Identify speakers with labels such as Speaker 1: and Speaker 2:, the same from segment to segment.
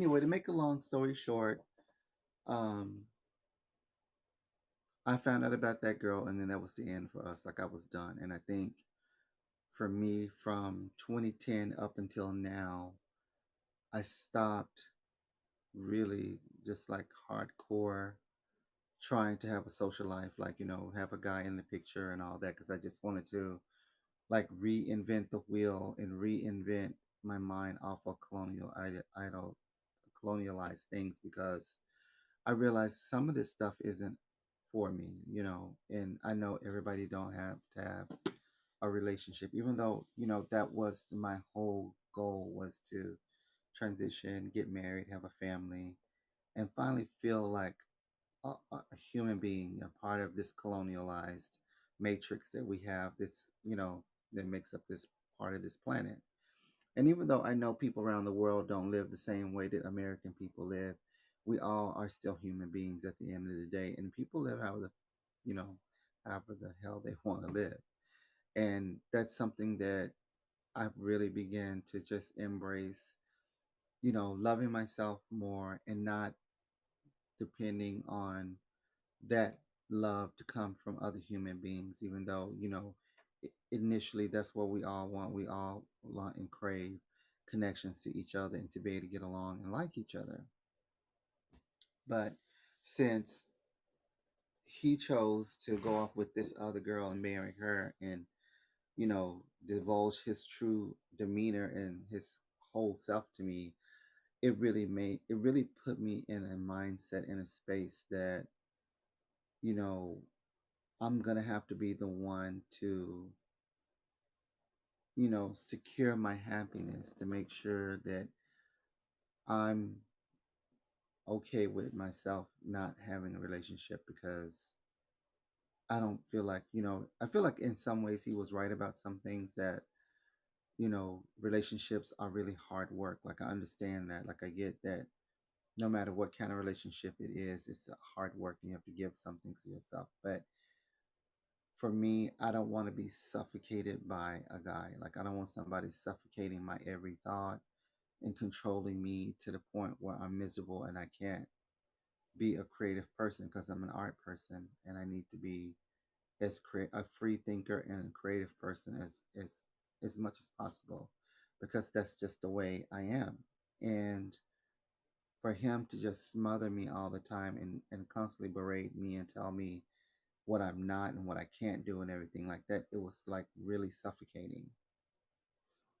Speaker 1: Anyway, to make a long story short, um, I found out about that girl, and then that was the end for us. Like I was done. And I think for me, from 2010 up until now, I stopped really just like hardcore trying to have a social life, like, have a guy in the picture and all that, because I just wanted to like reinvent the wheel and reinvent my mind off of idol, colonialized things because I realized some of this stuff isn't for me, and I know everybody don't have to have a relationship, even though, that was my whole goal was to transition, get married, have a family, and finally feel like a human being, a part of this colonialized matrix that we have, that makes up this part of this planet. And even though I know people around the world don't live the same way that American people live, we all are still human beings at the end of the day. And people live you know, however the hell they want to live. And that's something that I've really began to just embrace, loving myself more and not depending on that love to come from other human beings, even though, initially that's what we all want. We all want and crave connections to each other and to be able to get along and like each other. But since he chose to go off with this other girl and marry her and, divulge his true demeanor and his whole self to me, it really put me in a mindset, in a space that, you know, I'm gonna have to be the one to, secure my happiness, to make sure that I'm okay with myself not having a relationship because I don't feel like, I feel like in some ways he was right about some things that, relationships are really hard work. Like I understand that. Like I get that no matter what kind of relationship it is, it's a hard work and you have to give something to yourself. But for me, I don't want to be suffocated by a guy. Like I don't want somebody suffocating my every thought and controlling me to the point where I'm miserable and I can't be a creative person because I'm an art person and I need to be a free thinker and a creative person as much as possible because that's just the way I am. And for him to just smother me all the time and constantly berate me and tell me what I'm not and what I can't do and everything like that, it was like really suffocating.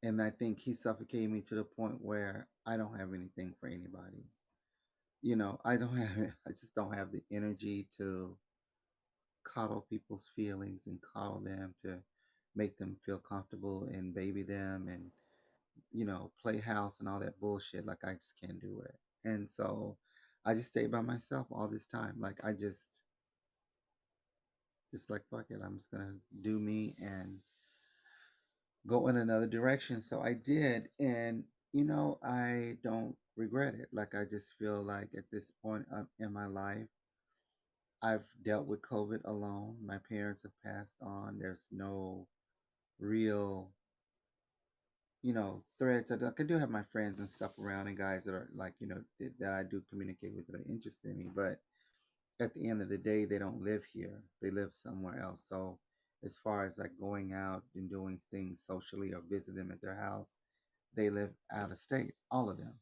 Speaker 1: And I think he suffocated me to the point where I don't have anything for anybody. I don't have, I just don't have the energy to coddle people's feelings and coddle them to make them feel comfortable and baby them and, play house and all that bullshit. Like I just can't do it. And so I just stayed by myself all this time. Like I just like fuck it. I'm just gonna do me and go in another direction. So I did, and I don't regret it. Like I just feel like at this point in my life, I've dealt with COVID alone. My parents have passed on. There's no real, threads. Like I do have my friends and stuff around, and guys that are like, that I do communicate with that are interested in me. But at the end of the day, they don't live here. They live somewhere else. So as far as like going out and doing things socially or visit them at their house, they live out of state, all of them.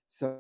Speaker 1: So